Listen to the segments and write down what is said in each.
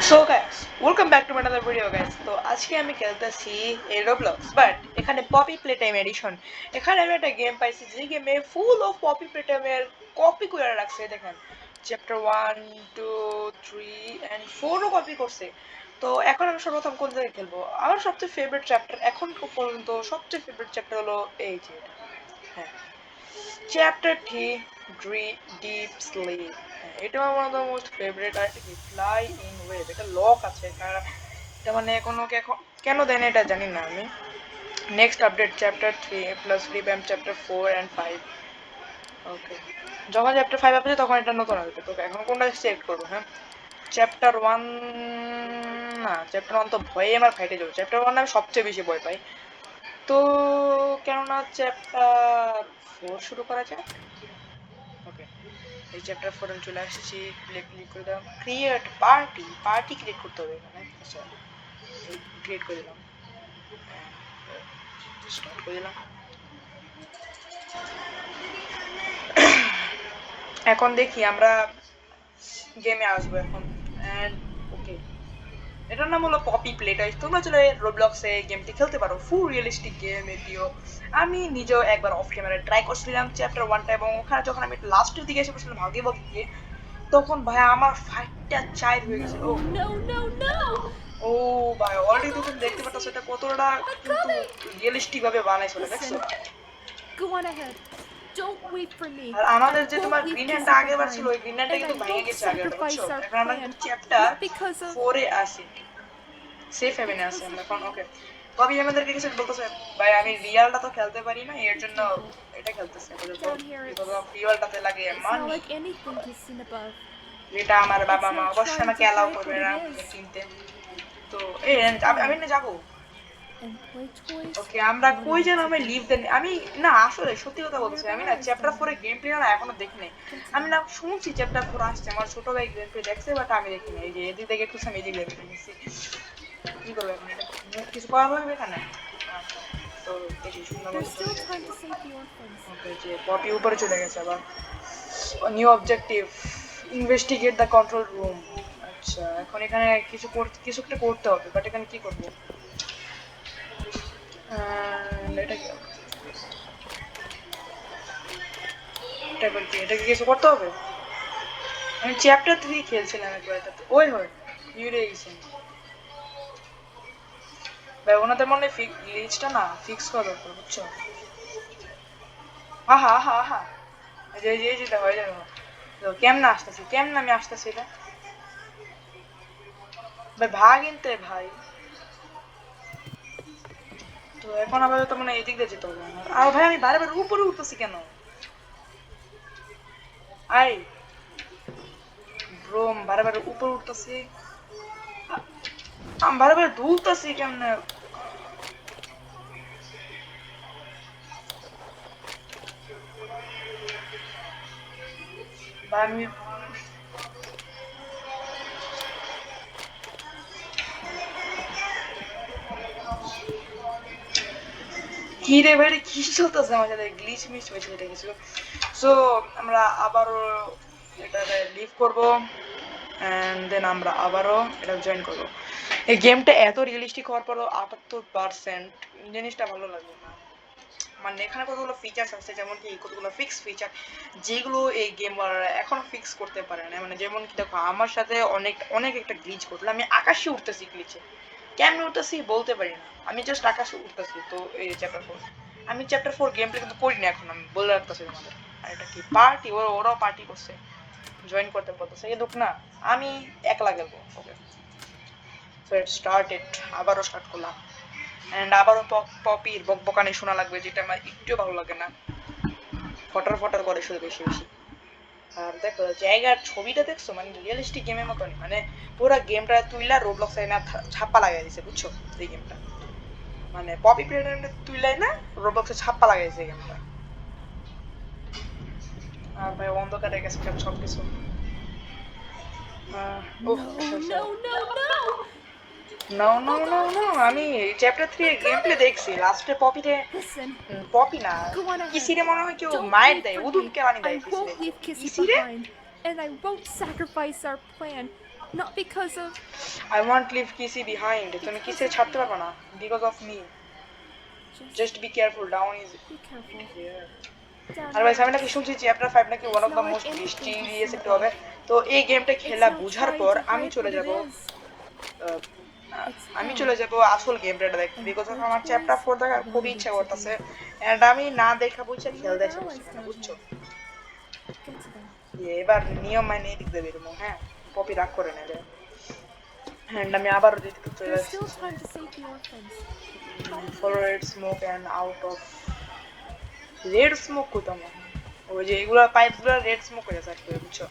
So guys welcome back to another video guys. তো আজকে আমি খেলতেছি এই রোবলক্স, বাট এখানে পপি প্লে টাইম এডিশন। এখানে আমি একটা গেম পাইছি যে গেমে ফুল অফ পপি প্লে টাইমের কপি করে রাখছে। দেখেন চ্যাপ্টার 1 2 3 এন্ড 4 ও কপি করছে। তো এখন আমি সর্বপ্রথম কোন জায়গায় খেলবো? আমার সবচেয়ে ফেভারিট চ্যাপ্টার এখন পর্যন্ত সবচেয়ে ফেভারিট চ্যাপ্টার হলো এই যে এটা। হ্যাঁ, চ্যাপ্টার 3 ডিপ স্লিপ। এটা আমার one of the most favourite. আর এটা কি ফ্লাই ইন ওয়েভ, এটা লক আছে এটা মানে কোনো কেন দেন এটা জানি না আমি। Next update chapter 3 plus revamp chapter 4 and 5। Okay, যখন চ্যাপ্টার 5 আসবে তখন এটা নতুন আসবে। তো এখন কোনটা সিলেক্ট করবো? হ্যাঁ, চ্যাপ্টার 1 না, চ্যাপ্টার 1 তো ভয়ে আমার ফাইটে যাবে। চ্যাপ্টার 1 আমি সবচেয়ে বেশি ভয় পাই। তো কেননা চ্যাপ্টার 4 শুরু করা যাক। ওকে, এই চ্যাপ্টার 4 এ চলে আসছি। ক্লিক করে দিলাম ক্রিয়েট পার্টি ক্রিয়েট করতে হবে এখানে। আচ্ছা, এই ক্রিয়েট করে দিলাম, স্টার্ট করে দিলাম। এখন দেখি আমরা গেমে আসবো এখন। এন্ড ওকে, এটার নাম হলো পপি প্লেটাইজ। তোমরা চলে রোবলক্সে গেমটি খেলতে পারো, ফুল রিয়েলিস্টিক গেম এটিও। আমি নিজেও একবার অফ ক্যামেরায় ট্রাই করছিলাম চ্যাপ্টার 1টা, এবং ওখানে যখন আমি লাস্টের দিকে এসে পড়ছিলাম ভাগে ভাগে, তখন ভাই আমার ফাইটটা চাই হয়ে গেছিল। Oh no no no! ও ভাই, অলরেডি তো তুমি দেখতে পাচ্ছ এটা কতটা I'm কিন্তু coming! রিয়েলিস্টিক ভাবে বানাইছিল, দেখছো? Listen, go on ahead. Don't wait for me. R I আমাদের যে won't তোমার leave গ্রিন হ্যান্ডটা Kissy আগের বার ছিল, behind. ওই গ্রিন হ্যান্ডটা And I কিন্তু ভেঙে won't গেছে আগেরটা, বুঝছো? sacrifice our এখন আমরা plan কিন্তু চ্যাপ্টার because of 4 এ আছি, সেফ হেভেনে আছি because আমরা of এখন। you. ওকে, কবি আমাদেরকে কিছু বলতেছে। ভাই আমি রিয়ালটা তো খেলতে পারি না, এর Be জন্য careful. এটা খেলতেছি আপাতত। Down here because it's of রিয়ালটাতে লাগে it's not money, like anything you've seen above. যেটা আমার বাবা It's মা not অবশ্যই trying আমাকে to অ্যালাউ hide করবে what it না is. কিনতে। তো এই It's আমি fun. না যাবো। And play toys ওকে, আমরা don't কই need যেন to আমি be. লিভ দেন আমি। না আসলে সত্যি কথা বলতেছি, There আমি না is চ্যাপ্টার down 4 এর here. গেম প্লে না এখনো দেখিনি। Let's আমি go. না শুনছি চ্যাপ্টার 4 আসছে, আমার ছোট ভাই গেম প্লে দেখছে, বাট আমি দেখিনি। এই যে এদিক থেকে একটু আমি এদিক দেখে নিচ্ছি। কি করবো এখন? এটা কিছু করা হবে এখানে? আচ্ছা, তো দেখি সুন্দর There's মতো still চলে time গেছে। to save the orphans. ওকে, যে পপি উপরে চলে গেছে আবার। New objective, investigate the control room. আচ্ছা, এখন এখানে কিছু একটা করতে হবে, বাট এখানে কি করবো? এটা কি? এটা কি কিছু করতে হবে? আমি চ্যাপ্টার 3 খেলছিলাম একবার এটাতে। ওই হয় ইউরে গেছেন ভাই, ওনাদের মনে গ্লিচটা না ফিক্স করা দরকার, বুঝছো? আহা আহা আহা, এই যে যেটা হয়ে যাবে। তো কেমনে আমি আসতেছি এটা? ভাই ভাগ ইনতে ভাই। তো এখন আপাতত মানে এদিক দিয়ে যেতে হবে আমার। আর ভাই আমি বারে বারে উপরে উঠতেছি কেন? আই ব্রোম, বারে বারে উপরে উঠতেছি, আমি বারে বারে দুলতেছি কেমনে? ভাই আমি কি রে ভাই, এটা কি চলতেছে আমার সাথে? গ্লিচ মিচ হয়েছে এটা কিছু। সো আমরা আবারও এটাতে লিভ করব, এন্ড দেন আমরা আবারও এটা জয়েন করব। এই গেমটা এত রিয়েলিস্টিক হওয়ার পরও 78% জিনিসটা ভালো লাগলো না। মানে এখানে কতগুলো ফিচার্স আছে, যেমন কি কতগুলো ফিক্স ফিচার যেগুলো এই গেম এখন ফিক্স করতে পারে না। মানে যেমন কি দেখো, আমার সাথে অনেক অনেক একটা গ্লিচ ঘটলো। আমি আকাশে উঠতেছি গ্লিচে, কেমনে উঠতেছি বলতে পারি না, আমি জাস্ট আকাশে উঠতেছি। তো এই চ্যাপ্টার 4, আমি চ্যাপ্টার 4 গেম প্লে কিন্তু করি না এখন, আমি বলে রাখতেছি তোমাদের। আর এটা কি পার্টি? ওরাও পার্টি করছে, জয়েন করতে বলতেছে। এই দুঃখ না, আমি একলা খেলবো। ওকে, সো ইট স্টার্টেড। আবারও স্টার্ট করলাম, এন্ড আবারও পপির বকবকানি শোনা লাগবে, যেটা আমার একটু ভালো লাগে না। ফটার ফটার করে শুধু বেশি বেশি। আর দেখো জায়গার ছবিটা দেখছো, মানে রিয়েলিস্টিক গেমের মতনই। মানে পুরো গেমটা তুইলা রোবলক্সে না ছাপ্পা লাগাই দিছে, বুঝছো? এই গেমটা মানে পপি প্লেয়ারটা তুইলাই না রোবলক্সে ছাপ্পা লাগাই দিছে গেমটা। আর ভাই অন্ধকারে গেছে সব কিছু। Oh No no no no! No no Hold no on, no, আমি Kissy! চ্যাপ্টার 3 এর I'm গেম প্লে coming! দেখছি। লাস্টে পপিতে, Listen, পপি না, go on ahead. কিসিরে মনে হয় কেউ Don't মায়ের wait দেয়, for উদুম me. কেলানি I দেয় কিসিরে। won't leave Kissy কিসিরে? behind. and I won't sacrifice our plan. Not because of. I won't leave Kissy behind. তুমি কিসে ছাড়তে পারবে না because of me. Just be careful. Down is Be careful. here. Down আর ভাই here. আমি নাকি শুনছি chapter 5 নাকি one of the most mysterious একটু হবে তো এই গেমটা খেলা বুঝার পর আমি চলে যাব আমি চলে যাব আসল গেম প্লেটা দেখতে বিকজ আমার চ্যাপ্টার 4 দেখার খুবই ইচ্ছা করতেছে এন্ড আমি না দেখা বুঝছে খেলতে এসে বুঝছো Get to them. এবার নিয়ম মানে দিক দেবে এরকম হ্যাঁ কপি রাগ করে নেবে এন্ড আমি আবার দিতে চলে There's আসছি still time to save the orphans. follow red smoke and out of red smoke কোথাও ওই যে এগুলা পাইপগুলো রেড স্মোক হয়ে যায় আর বুঝছো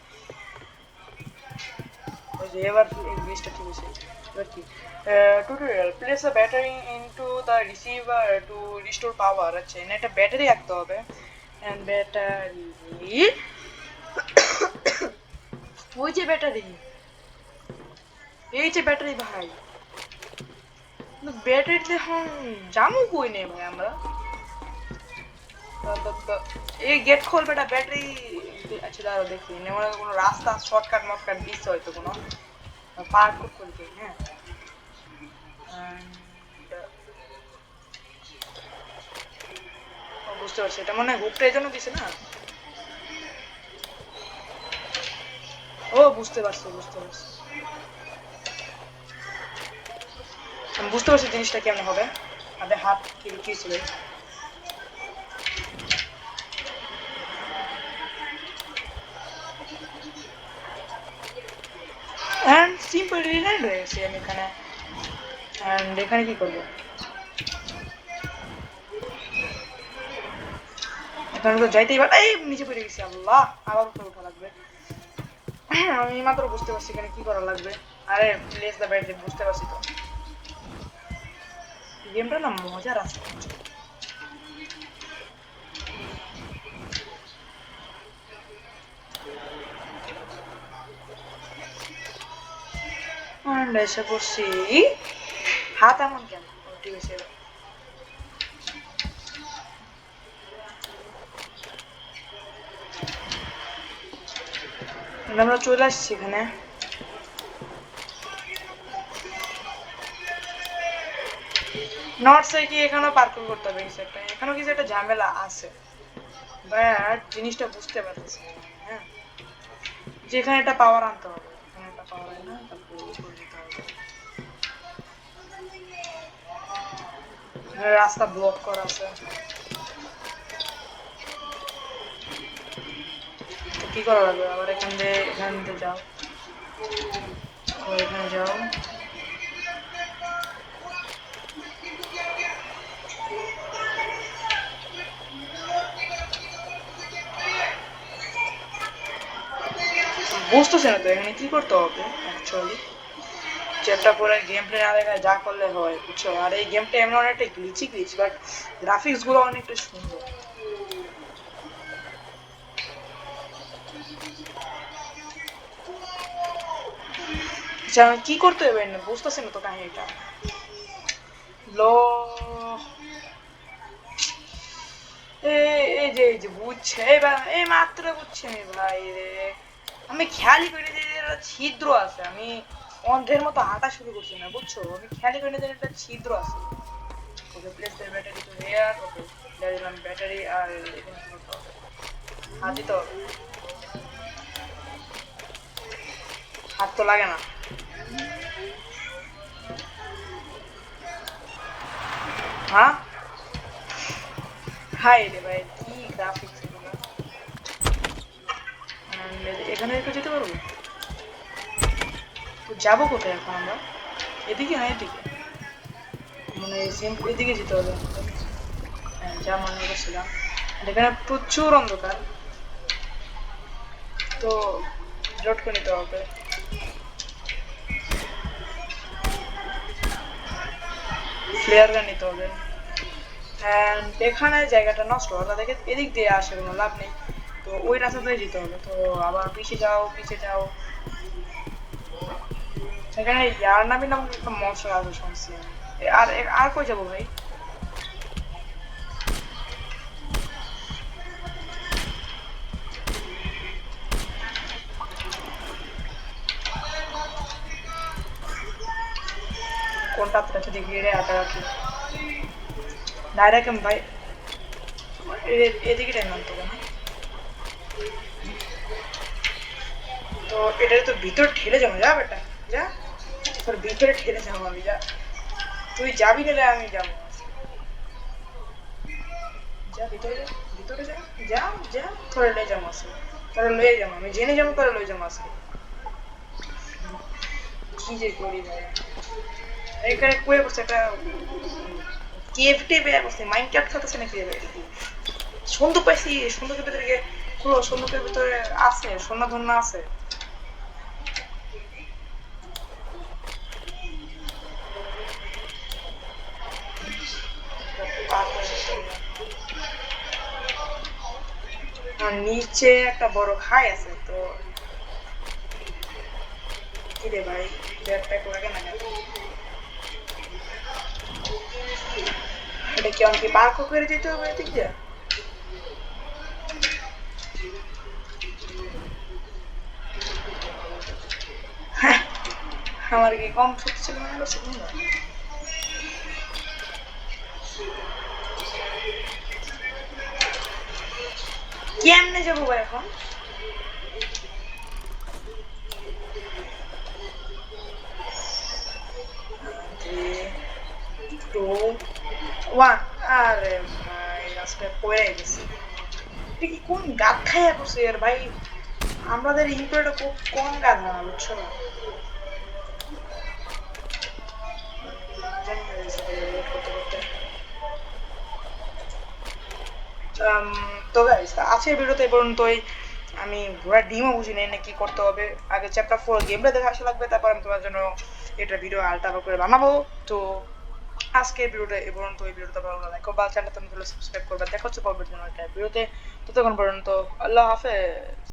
ওই যে এবার ইংলিশটা ঠিক আছে এবার কি tutorial place a battery into the receiver to restore power আচ্ছা এখানে একটা ব্যাটারি রাখতে হবে এন্ড ব্যাটারি ওই যে ব্যাটারি এই যে ব্যাটারি ভাই ব্যাটারিতে এখন জামু কই নেই ভাই আমরা এই গেট খোল বেটা ব্যাটারি আচ্ছা দাঁড়াও দেখি নেওয়ার কোনো রাস্তা শর্টকাট মটকাট দিচ্ছে হয়তো কোনো পার্ক করতে হ্যাঁ বুঝতে পারছি এটা মনে হয় হুকটা এই জন্য দিছে না ও বুঝতে পারছি আমি বুঝতে পারছি জিনিসটা কেমন হবে আমাদের হাত কি ছিল and simple reland রয়েছে আমি এখানে and এখানে কি করব এখানে তো যাইতেই পারে এই নিচে পড়ে গেছি আল্লাহ আবার উপরে ওঠা লাগবে আমি মাত্র বুঝতে পারছি এখানে কি করা লাগবে আরে প্লেস দা ব্যাটারি বুঝতে পারছি তো গেমটা না মজার আছে and এসে বসছি হাত এমন কেন ঠিক আছে আমরা চলে আসছি এখানে নটসে কি এখানেও পার্কিং করতে হবে একটা এখানেও কিছু একটা ঝামেলা আছে বাট জিনিসটা বুঝতে পারছি হ্যাঁ যেখানে একটা পাওয়ার আনতে হবে এখানে একটা পাওয়ার আনা তারপর উপরে যেতে হবে রাস্তা ব্লক করা আছে তো কি করা লাগবে আবার এখান দিয়ে যাও এখানে যাও বুঝতেছে না তো এখানে কি করতে হবে অ্যাকচুয়ালি চ্যাপ্টার পরে গেম প্লে না দেখা যা করলে হয় বুঝছো আর এই গেমটা এমন অনেকটা গ্লিচ বাট গ্রাফিক্স গুলো অনেকটা সুন্দর আচ্ছা কি করতে হবে না বুঝতেছি না তো কাহিনীটা লো এই যে বুঝছে এই মাত্র বুঝছে আমি ভাই রে আমি খেয়ালই করে যে ছিদ্র আছে আমি অন্ধের মতো হাঁটা শুরু করছি না বুঝছো আমি খেয়ালই করে যে একটা ছিদ্র আছে okay place the battery to here okay দিলাম ব্যাটারি আর এখানে কি করতে হবে হাত দিতে হবে হাত তো লাগে না হ্যাঁ হাই রে ভাই কি গ্রাফিক্স এগুলো এখানে একটু যেতে পারবো যাবো কোথায় এখন আমরা এদিকে না এদিকে মানে এদিকে যেতে হবে যা মনে করছিলাম এখানে প্রচুর অন্ধকার তো লোড করে নিতে হবে ফ্লেয়ার গান নিতে হবে এখানে জায়গাটা নষ্ট হয় তাদেরকে এদিক দিয়ে আসে কোনো লাভ নেই তো ওই রাস্তা দিয়ে যেতে হবে তো আবার পিছিয়ে যাও এখানে ইয়ার নামের নাম একটা মশলা আছে শুনছি আর কই যাবো ভাই কোনটা তো দেখি রে আটা কি ডাইরেক্ট ভাই এদিকে টাইম আনতো না তো এটা তো ভিতর ঠেলে যাবো যা বেটা যা তোর ভিতরে ঠেলে যাবো আমি যা তুই যাবি গেলে আমি যাবো যা ভিতরে যা ভিতরে যা যা যা তোরা লয়ে যাবো আজকে তোরা লয়ে যাবো আমি জেনে যাবো তোরা লয়ে যাবো আজকে কি যে করি ভাই এখানে কুয়ে করছে একটা কেএফটি বের করছে মাইনক্রাফট খেলতেছে নাকি সন্দুক পাইছি সন্দুকের ভিতরে গিয়ে খুলো সন্দুকের ভিতরে আছে সোনা ধন্যা আছে আর নিচে একটা বড় খাই আছে তো কি রে ভাই ব্যাকপ্যাক লাগে না কেন? এটা কি আমাকে পার্ক করে যেতে হবে এদিক দিয়ে হ্যাঁ, আমার কি কম শক্তি ছিল মনে করছে কেমনে যাবো ভাই এখন টু ওয়ান আরে ভাই আজকে পড়ে গেছি এটা কি কোন গাদ খাইয়া করছে আর ভাই আমাদের ইনপুটটা খুব কম গাধা বুঝছো না জানি না করতে করতে তো গাইস আজকের ভিডিওতে এই পর্যন্তই আমি ঘোড়ার ডিমও বুঝি নাই না কি করতে হবে আগে চ্যাপ্টার 4 গেমটা দেখে আসা লাগবে তারপর আমি তোমার জন্য এটা ভিডিও আলটা করে বানাবো তো আজকের ভিডিওটা এই পর্যন্ত এই ভিডিওটা ভালো লাইক করবা চ্যানেলটা তুমি সাবস্ক্রাইব করবা দেখা হচ্ছে পরবর্তী কোনো একটা ভিডিওতে ততক্ষণ পর্যন্ত আল্লাহ হাফেজ